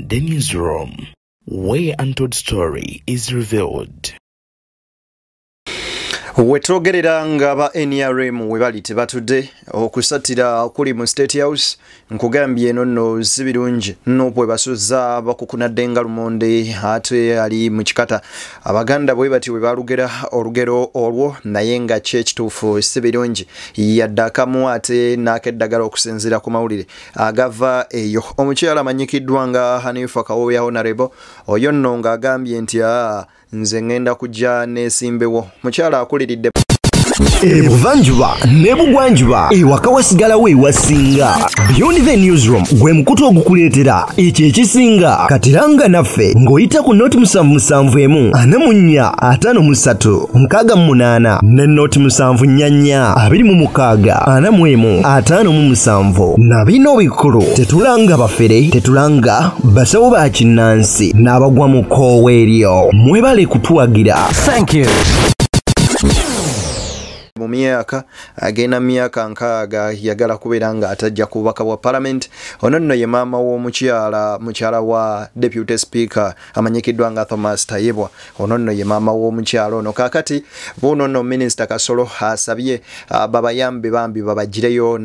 The Newsroom, where untold story is revealed. Wetwogerera nga aba NRM webali tebatudde okusatira okuli mu State House nkugambye nno sibirungi nopwe basuza bakukunadde nga lumonde ate ali mu kikata abaganda bwe bati we balugera olugero olwo naye nga kyekituufu sibirungi yaddakamu ate nakeddagala okusinzira ku mawulire agava eyo omukyala amanyikiddwa nga Hanifa Kawoya Honorable oyo nno nga agambye nti nze ngenda kujja nesimbewo mukyala akuliridde Ebuvanjuba nebugwanjuba ewaka wasigala we wasinga Beyond the Newsroom gwe mukutu ogukuleetera ekyo ekisinga katiranga naffe ng'oyita ku noti 771 44 58 ne noti 744 26 45 na bino bikulu tetulanga bafere tetulanga basawo ba kinnansi n'abagwa mu koowa eryo mwebale kutuwagira. Thank you. mu myaka agenda myaka nkaaga yagala kubeera nga atajja ku bubaka bwa parliament ono nno ye maama w'omukyala wa deputy speaker amanyikiddwa nga Thomas Tayebwa ono nno ye maama w'omukyala ono kakati buno nno minister Kasolo asabye babayambe bambi babagireyo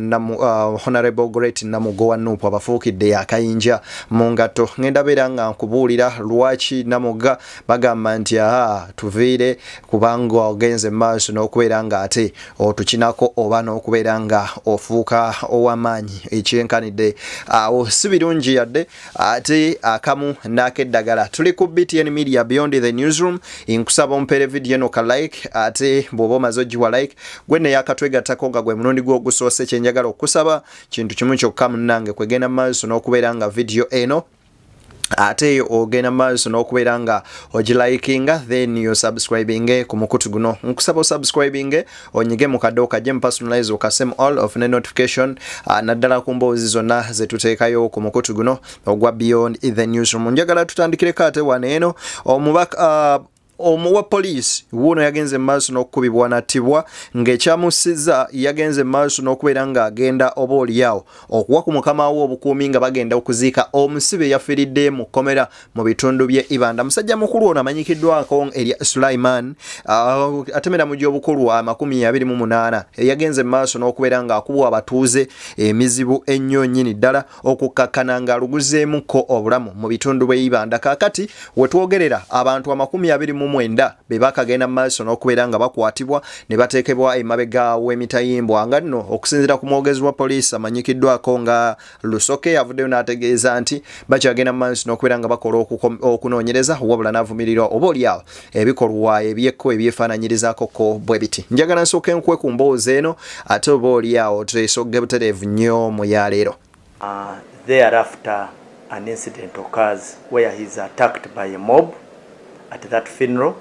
Honorable Great Namugowa Nupu abafuukidde yakayinja mu ngato ngenda beera nga nkubuulira lwaki Namuga bagamba nti tuviire kubanga ogenze maaso n'okubeera nga ate otukinako oba n'okubeera nga ofuuka ow'amaanyi ekyenkanidde awo si birungi yadde ate akamu n'akeddagala. Tuli ku BTN Media Beyond the Newsroom nkusaba ompere video eno ka like ate bw'oba omaze ogiwa like gwe ne yakatwegattako nga gwe murundi gwo ogusoose kyenjagala okusaba kintu kimu kyokka munnange kwegenda maaso n'okubeera nga video eno ate ogenda maaso n'okubeera nga ogilikinga then you subscribing ku mukutu guno nkusaba subscribing onyige mu kaddo kajje mu personalize okasem all of the notification naddala ku mboozi zonna zetuteekayo ku mukutu guno ogwa Beyond the Newsroom. Njagala tutandikireko ate wano eno omubaka omuwa police wuno yagenze maaso n'okukubibwa nattibwa ng'ekyamusiza yagenze maaso n'okubeera nga agenda oba oliyawo okuwa ku mukama we obukuumi nga bagenda okuziika omusibe yafiiridde mu kkomera mu bitundu by'e Ibanda. Musajja mukulu ono amanyikiddwako eri Sulaiman atemera mu gy'obukulu 28 yagenze maaso n'okubeera nga akubwa abatuuze emizibu ennyo nnyini ddala okukkakkana nga aluguzeemuko obulamu mu bitundu by'e Ibanda. Kaakati wetwogerera abantu 29 be bakagenda maaso n'okubeera nga bakwatibwa ne bateekebwa emabega w'emitayimbwa nga nno okusinziira ku mwogezi wa poliisi amanyikiddwako nga Lusoke yavuddeyo n'ategeeza nti bakyagenda maaso n'okubeera nga bakola okunoonyereza wabula n'avumirirwa oba oliawo ebikolwa ebyekko ebyefaananyirizaako bwe biti. Njagala nsooke nkwe ku mboozi eno ate oba oliawo teesogge butereevu nnyo mu yaleero. Thereafter an incident occurs where he is attacked by a mob at that funeral.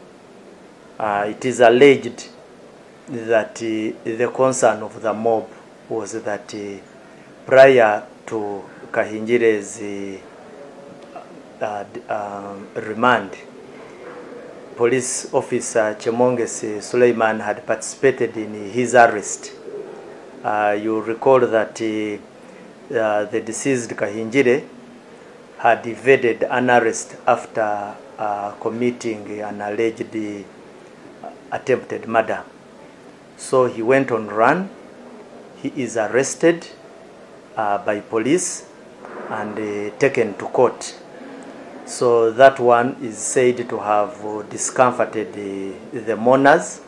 It is alleged that the concern of the mob was that prior to Kahinjire's remand, police officer Chemonges Suleiman had participated in his arrest. You recall that the deceased Kahinjire had evaded an arrest after committing an alleged attempted murder. So he went on run. He is arrested by police and taken to court. So that one is said to have discomforted the mourners.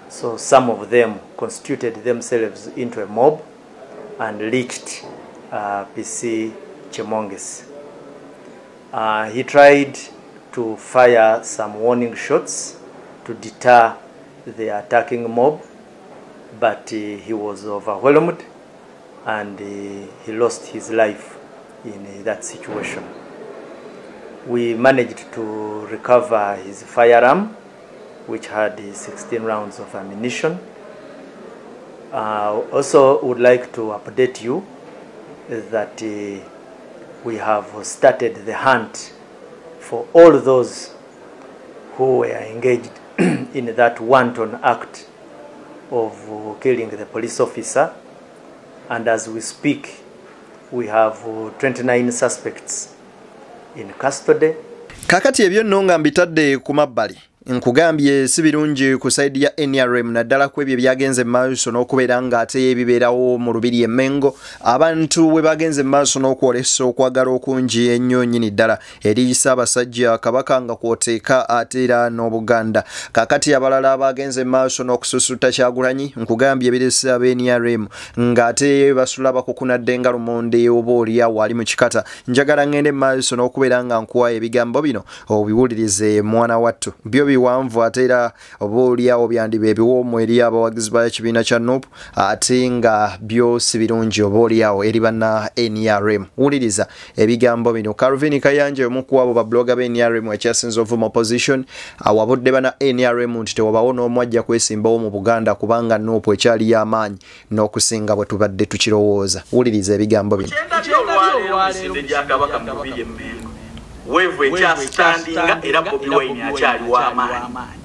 So some of them constituted themselves into a mob and reached PC Chemonges. He tried to fire some warning shots to deter the attacking mob, but he was overwhelmed and he lost his life in that situation. We managed to recover his firearm, which had 16 rounds of ammunition. Also would like to update you that we have started the hunt for all those who were engaged in that wanton act of killing the police officer. And as we speak, we have 29 suspects in custody. Kakati ebyo nno nga mbitadde ku mabbali nkugambye si birungi ku side ya NRM naddala ku ebyo byagenze maaso n'okubeera nga ate ebibeerawo mu lubiri emmengo abantu we bagenze maaso n'okwolesa okwagala okungi ennyo nnyini ddala eri Ssaabasajja Kabaka nga kwoteeka ate era n'Obuganda. Kakati abalala abagenze maaso n'okususuta Kyagulanyi nkugambye ebiresa ab'e NRM ng'ate basula bakukunadde nga lumonde oba oliawo ali mu kikata. Njagala ngende maaso n'okubeera nga nkuwa ebigambo bino obiwulirize mwana wattu byo biwanvu ate era oba oliawo byandiba ebiwoomu eri abawagizi b'ekibiina kya NUP ate nga byo si birungi oba oliawo eri banna NRM. Wuliriza ebigambo bino. Calvin Kayanja omu ku abo babloga b'e NRM ekyasinze ovuma opposition awabudde banna NRM nti tewabawo n'omu ajja kwesimbawo mu Buganda kubanga NUP ekyali y'amaanyi n'okusinga bwe tubadde tukirowooza. Wuliriza ebigambo bino. Wevu ekyasitandinga era Bobi Wine akyali w'amaanyi.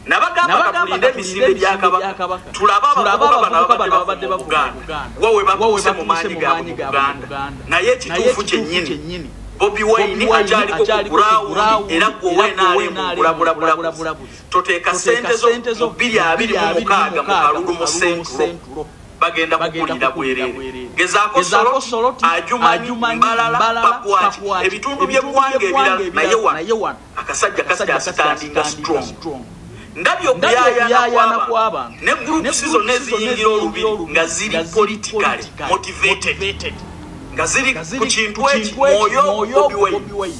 Nabagamba katulinde emisinde gya Kabaka tulaba abavubuka babadde mu Buganda wawe bakuuse mu maanyi gaabwe mu Buganda naye ekituufu kyennyini Bobi Wine akyaliko ku ground era gwe toteeka ssente zo mu 2026 mu Kalulu mu Central bagenda kukulira bwerere. Gezaako Solo Ajumanyi Mbalala Pakwati ebitundu by'eggwanga ebirala naye wano akasajja kasikasitandinga strong. Ndabyo okuyaayana kw'abantu ne groups zonna eziyingira olubiri nga ziri politically motivated nga ziri ku kintu eki mwoyo Bobi Wine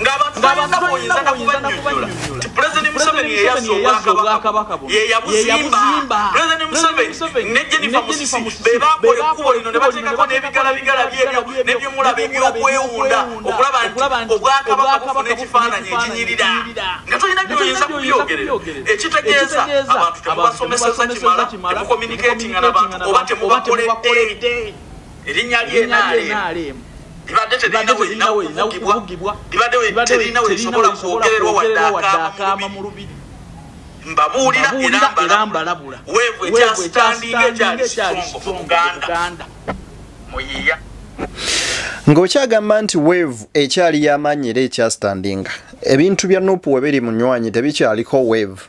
ng'abantu balina boyinza na kubanyonnyola nti President Museveni yeyazza Obwakabaka ye yabuzimba. President Museveni ne Jennifer Musisi be baakola ekkubo lino ne bateekako n'ebigala byebyo n'ebyomulaba ebyokwewunda okulaba nti Obwakabaka bufuna ekifaananyi ekinyirira nga tolina byoyinza kubyogerera. Ekitegeeza abantu temubasomeseza kimala temucommunicatinga n'abantu oba temubakoledde. Erinnya ly'NRM libadde terina kuvugibwa libadde terina weesobola kwogererwa wadde akaama mu lubiri. Mbabuulira era mbalabula weevu ekyasitandinga ekyali strong mu Buganda muyiya. Ng'okyagamba nti weevu ekyali y'amaanyi era ekyasitandinga ebintu bya NUP we biri mu nnywanyi tebikyaliko weevu.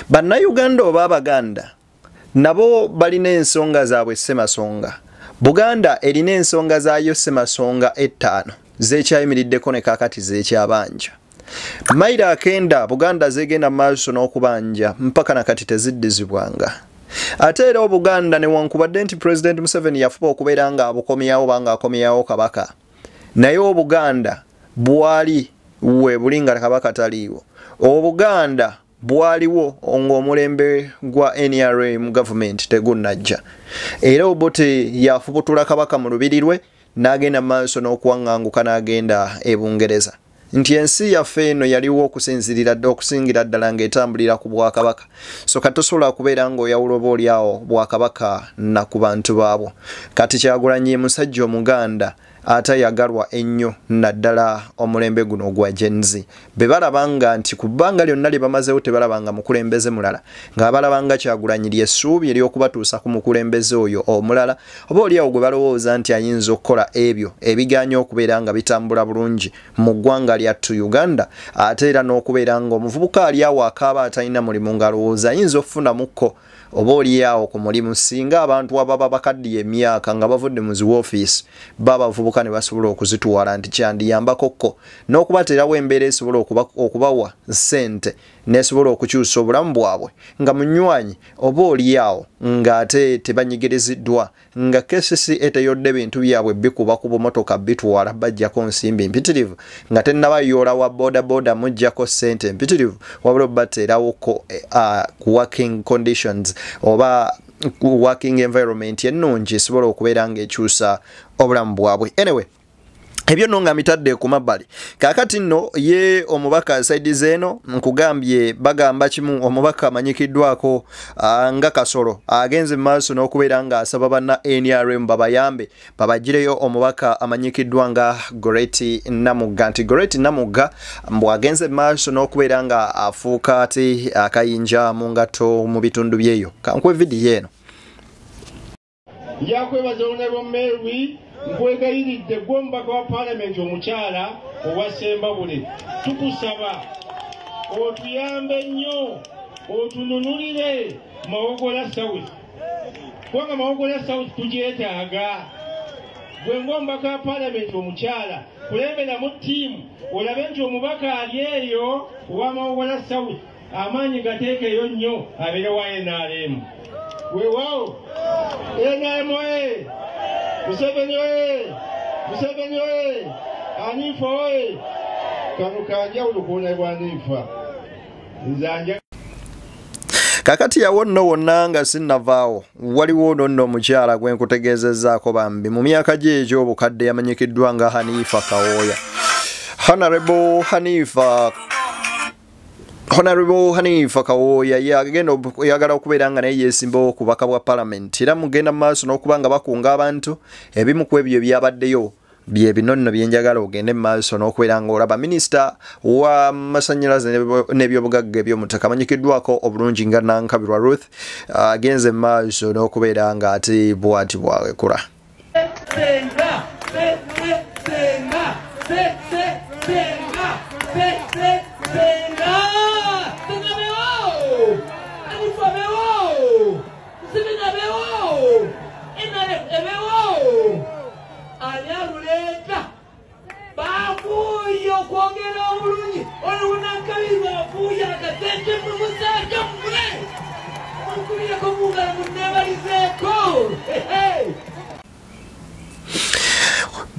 Bannayuganda oba Abaganda nabo balina ensonga zaabwe ssemasonga. Buganda erina ensonga zaayo ssemasonga 5 zeekyayimiriddeko ne kaakati zeekyabanja. Mayiro akenda Buganda zeegenda maaso n'okubanja mpaka nakati teziddizibwanga. Ate era Obuganda newankubadde nti President Museveni yafuba okubeera nga abukomyawo banga akomyawo Kabaka naye Obuganda bwali we bulinga Kabaka taliiwo. Obuganda bwaliwo ng'omulembe gwa NRM government tegunnajja era Obote yafubutula Kabaka mu lubiri lwe n'agenda maaso n'okuwaŋŋanguka n'agenda e Bungereza nti ensi yaffe eno yaliwo okusingira ddala ng'etambulira ku Bwakabaka so katosobola kubeera ng'oyawula oba oliawo Bwakabaka na ku bantu baabwo. Kati Kyagulanyi musajja Omuganda atayagalwa ennyo naddala omulembe guno gwa Gen Z. Be balabanga nti ku bbanga lyonna lye bamazeewo tebalabanga mukulembeze mulala ng'abalabanga Kyagulanyi ly'essuubi ery'okubatuusa ku mukulembeze oyo omulala oba oliawo gwe balowooza nti ayinza okukola ebyo ebiganya okubeera nga bitambula bulungi mu ggwanga lyattu Uganda ate era n'okubeera ng'omuvubuka aliawo akaaba atalina mulimu ng'alowooza ayinza okufunamukko oba oliawo ku mulimu singa abantu ababa bakaddiye emyaka nga bavudde mu ziwoofiisi babavubuka ne basobola okuzitwala nti kyandiyambakokko n'okubateerawo embeera esobola okubawa ssente nesobola okukyusa obulamu bwabwe nga munywanyi oba oliawo ng'ate tebanyigiriziddwa nga KCC eteyodde bintu byabwe bikuba ku bumotoka bitwala bajjako nsimbi mpitirivu nga tennabayoola wa bodaboda mujjako ssente mpitirivu wabula bateerawoko working conditions oba working environment ennungi esobola okubeera ng'ekyusa obulamu bwabwe. Anyway ebyo nno nga mitadde ku mabbali. Kaakati nno ye omubaka side zeeno nkugambye bagamba kimu omubaka amanyikiddwako nga Kasolo agenze maaso n'okubeera nga asaba banna NRM babayambe babagireyo omubaka amanyikiddwa nga Goreti Namugga nti Goreti Namugga mbwagenze maaso n'okubeera nga afuuka ate akayinja mu ngato mu bitundu byeyo. Kankwe vidiyo eno. Yakwebaza Honorable Mary nkwegayiridde gw'omubaka wa Parliament omukyala owasemba bule tukusaba otuyambe nnyo otununulire Mawogola South kubanga Mawogola South tugyetaaga gwe ng'omubaka Parliament omukyala kulembera mu ttiimu olabe nti omubaka ali eyo owa Mawogola South amaanyi gateekeyo nnyo abeere wa NRM weewaawo NRM oye Museveni oye Museveni oye Hanifa oye kano kanjawulo kuona bwa Hanifa nzanja kakati yawo nno wonna nga sinnavaawo waliwo nno omukyala gwe nkutegeezezzaako bambi mu myaka gye egy'obukadde yamanyikiddwa nga Hanifa Kawoya. Honorable Hanifa Kawoya yagala okubeera nga naye yeesimbawo ku bubaka bwa Parliament era mugenda mu maaso n'okuba nga bakunga abantu ebimu ku ebyo byabaddeyo bye bino nno byenjagala ogende mu maaso n'okubeera nga olaba minisita wa masannyalaze n'ebyobugagga eby'omutaka amanyikiddwako obulungi nga Nankabirwa Ruth agenze mu maaso n'okubeera nga ate bw'ati bwawekula.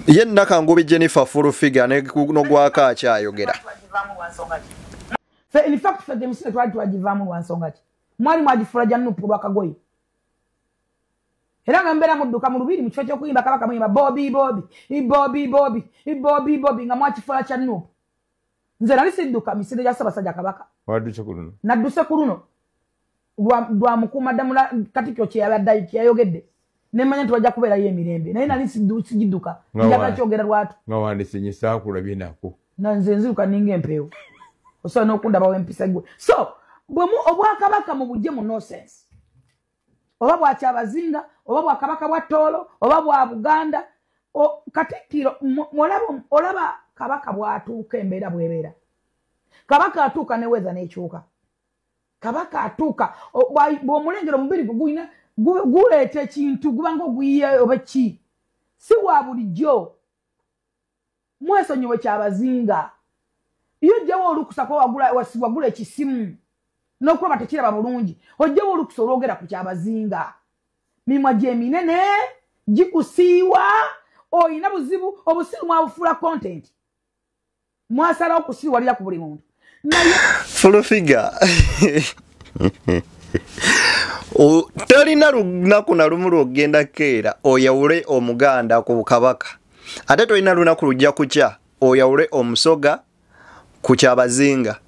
Yenna Kangubi Jennifer full figure no gwaka akyayogera. In fact, for them to try to ajivamu wansonga ki. Mwali mwajifura jannu pulwa kagoyi. Era ngambera mudduka mu lubiri mu kifo ky'okuyimba kabaka muyimba Bobby nga mwakifula kya Nuupu. Nze nali sidduka misinde gya Ssaabasajja Kabaka. Wadduse ku luno. Nadduse ku luno. Lwa mukuumaddamu Katikkiro kye yayogedde. Nemanya nti wajja kubeerayo emirembe. Naye nali sigidduka. Njagala kyogera lwatu. Nga wandise saakulabye nako. Na nze nziruka ninga empeewo. Osobola n'okundabawo empisa gwe. So, obwakabaka mu bujje mu nonsense. Oba bwa Kyabazinga, oba bwa Kabaka bwa Toolo, oba bwa Buganda, Katikkiro olaba Kabaka bw'atuuka embeera bw'ebeera. Kabaka atuuka neweeza n'ekyuka. Kabaka atuuka bw'omulengera omubiri gwe guleeta ekintu guba ng'oguyiye oba ki. Si wa bulijjo. Mwesonyiwe Kyabazinga. Iyo ojjawo olukusa ko wagula ekisimu n'okulaba tekiraba bulungi ojjawo olukusa olwogera ku Kyabazinga mimwa gye minene gikusiiwa oyina buzibu obusiru mwabufuula content mwasalawo kusiiwalira ku buli muntu naye full figure talina lunaku na lumu lw'ogenda keera oyawule omuganda ku Kabaka ate tolina lunaku lujja kukya oyawule omusoga ku Kyabazinga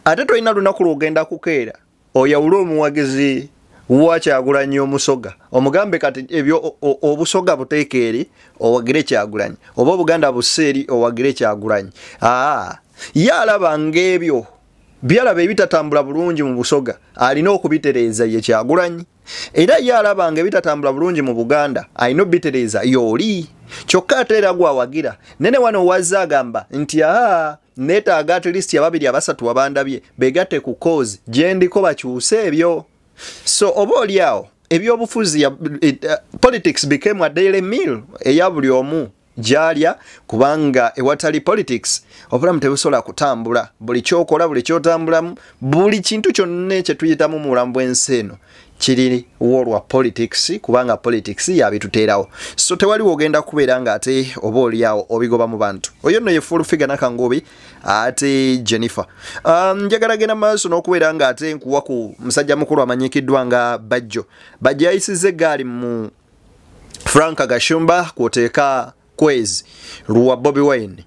ate tolina lunaku lw'ogenda kukeera oyawule omuwagizi wa Kyagulanyi omusoga omugambe kati ebyo obusoga buteeke eri owagire Kyagulanyi oba Obuganda buseeri owagire Kyagulanyi ye alaba ng'ebyo byalaba ebitatambula bulungi mu busoga alina okubitereeza ye Kyagulanyi era ye alaba nga ebitatambula bulungi mu Buganda alina obitereeza y'oli kyokka ate era gwawagira nene wano wazza agamba nti neetaaga at least ababiri abasatu abandabye begatte ku cause gye ndiko bakyuse ebyo so oba oli awo ebyobufuzi politics became a daily meal eya buli omu gyalya kubanga ewatali politics obulamu tebusobola kutambula buli kyokola buli kyotambulamu buli kintu kyonna kye tuyitamu mu bulamu bw'ensi eno kiri wolwa politics kubanga politics yabituteerawo so tewaliwo ogenda kubeera nga ate oba oli awo obigoba mu bantu oyo nno ye full figure Nakangubi ate Jennifer njagala genda maaso n'okubeera nga ate nkuwa ku musajja mukulu amanyikiddwa nga Bajjo yayisizza eggaali mu Frank Gashumba kwoteeka Kwezi luwa Bobi Wine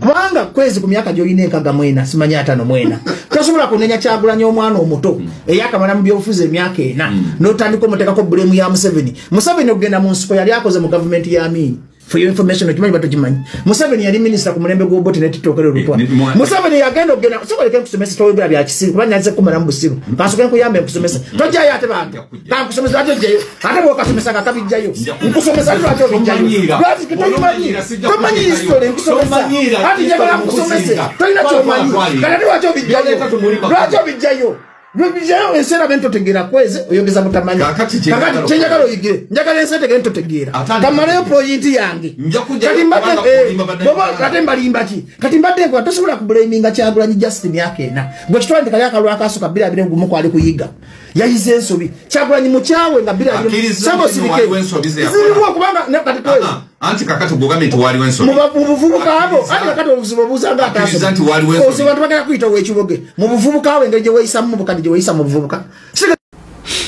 kubanga Kwezi ku myaka gy'olina enkaga mwena simanyi atano mwena tosobola kunenya Kyagulanyi omwana omuto eyakamala mu byobufuzi emyaka ena n'otandika omuteekako bulemu ya Museveni ogenda mu nsiko yali akoze mu gavumenti ya Amin for your information okimanyi batogimanyi Museveni yali minister ku mulembe gw'obote ne TikTok lero lutwa Museveni yagenda ogenda sokoleke kusomesa towebera bya kisiru kubanya nze kumala mu busiru kasoke nkuyambe kusomesa tojja yate bantu ka kusomesa ate jeyo ate bwo kasomesa ka kabijjayo nkusomesa ate ate bijjayo lwaki kitomanyi tomanyi history nkusomesa ate jabala kusomesa toina chomanyi kana lwaki bijjayo lwaki bijjayo Bijjayo ensera bento tegera kweze oyogeza mutamanyi kakati chenjagalo yigire njagala ensera tegento tegera kamaleyo point yange kati mbadde boba kati mbalimba ki kati mbadde kwa tosobola ku blaminga Kyagulanyi Justin yake na gwe kitwandika yakalwa akaso kabira bire ngumu kwali kuyiga yayize ensobi Kyagulanyi mukyawe nga bira bire sabo sirike ziriwo kubanga nakati kwezi anti kakati government wali wenso mu buvubuka abo ati kakati obuzibu buzanga ataso anti wali wenso ozo bantu bagala kuita wekiboge mu buvubuka awe ngeje weisa mu bukadi je weisa mu buvubuka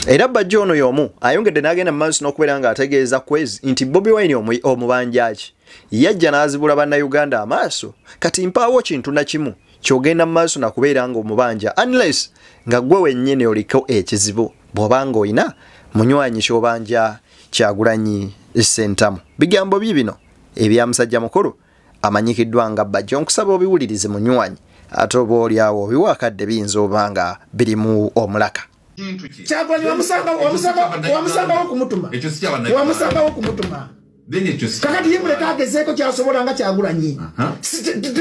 era bajja ono y'omu ayongedde n'agenda mu maaso n'okubeera ng'ategeeza kwezi nti Bobi Wine omubanjaki yajja n'azibula bannayuganda amaaso kati mpaawo kintu na kimu ky'ogenda mu maaso nakubeera ng'omubanja unless nga gwe wennyini oliko ekizibu bw'obanga oyina munywanyi ky'obanja Kyagulanyi Ssentamu bigambo bibino ebya musajja mukulu amanyikiddwa nga Bajja nkusaba obiwulirize munywanyi ate oba oli awo obiwakadde biyinza obanga birimu omulaka Kyagulanyi wamusanga wokumutuma wamusanga wokumutuma kakati yimuleka agezeeko kyasobola nga Kyagulanyi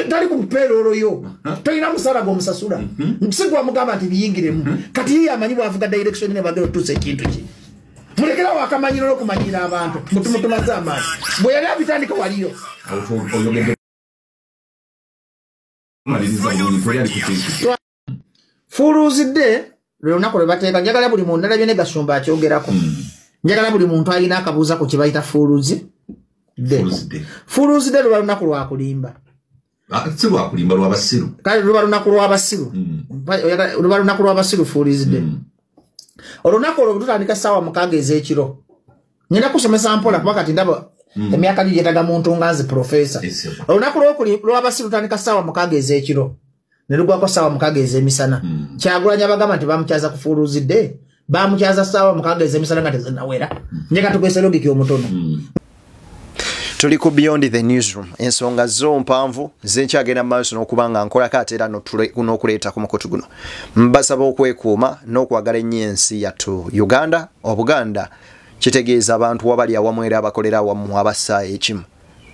tali ku mpeerero yo tolina musala gw'omusasula sigwa mugamba nti biyingiremu kati yiye amanyi bwavuga direction ne bagero tuuse ekintu ki mulekera wakamanyiro n'okumanyira abantu mutumutumaze amaanyi bwe yali abitandika waliyo Fuluzidde lwe lunaku lwe bateeka njagala buli muntu alabye ne Gasumba akyogerako njagala buli muntu alina akabuuza ku kye bayita Fuluzidde luba lunaku lwakulimba si lwakulimba lwabasiru kale luba lunaku lwabasiru luba lunaku lwabasiru Fuluzidde olunaku olwo tutandika ssaawa 6 ez'ekiro nyina kusomesa mpola kuba kati ndaba emyaka gye gyetaga muntu nga nze profesa olunaku lwabasiru tutandika ssaawa 6 ez'ekiro ne lugwako ssaawa 6 ez'emisana Kyagulanyi abagamba nti bamukyaza ku Fuluzidde bamukyaza ssaawa 6 ez'emisana nga tezinawera njeka tukwese logiki omutono tuli ku Beyond the Newsroom ensonga zo mpanvu zenkyagenda maaso n'okuba nga nkolako ate era n'okuleeta ku mukutu guno mbasaba okwekuuma n'okwagala ennyo ensi yattu Uganda Obuganda kitegeeza abantu wabali awamu era abakolera awamu abassa ekimu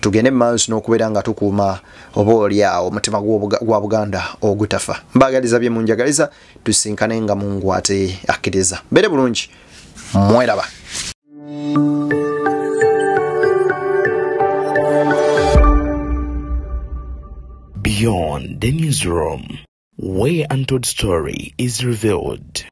tugende maaso n'okubeera nga tukuuma oba oli awo omutima gwa Buganda ogutafa mbaagaliza bye munjagaliza tusinkane nga Mungu ate akkiriza mbere bulungi mweraba Beyond the Newsroom, where untold story is revealed.